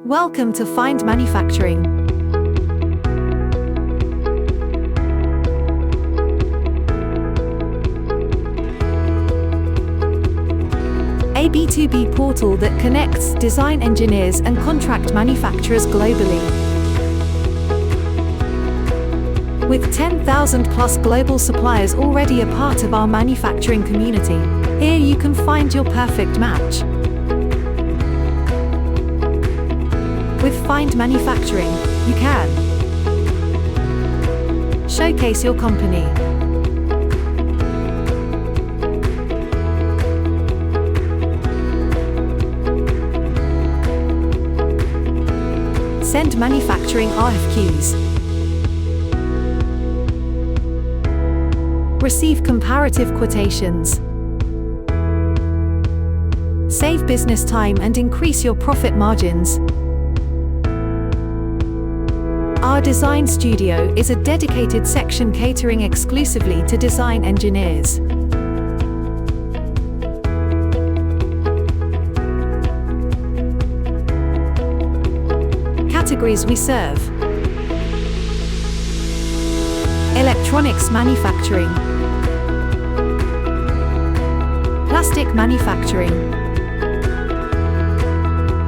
Welcome to Find Manufacturing. A B2B portal that connects design engineers and contract manufacturers globally. With 10,000 plus global suppliers already a part of our manufacturing community, here you can find your perfect match. With Find Manufacturing, you can showcase your company, send manufacturing RFQs, receive comparative quotations, save business time and increase your profit margins. Our design studio is a dedicated section catering exclusively to design engineers. Categories we serve: electronics manufacturing, plastic manufacturing,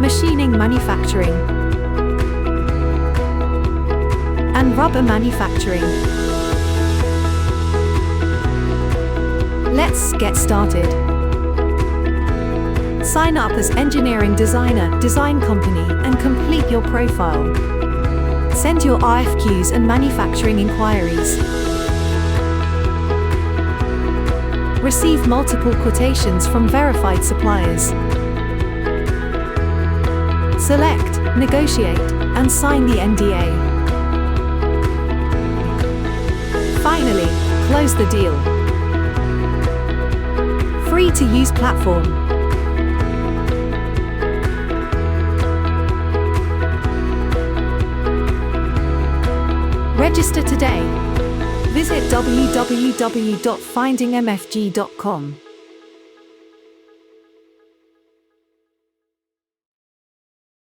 machining manufacturing, and rubber manufacturing. Let's get started. Sign up as engineering designer, design company, and complete your profile. Send your RFQs and manufacturing inquiries. Receive multiple quotations from verified suppliers. Select, negotiate, and sign the NDA. Finally, close the deal. Free to use platform. Register today. Visit www.findingmfg.com.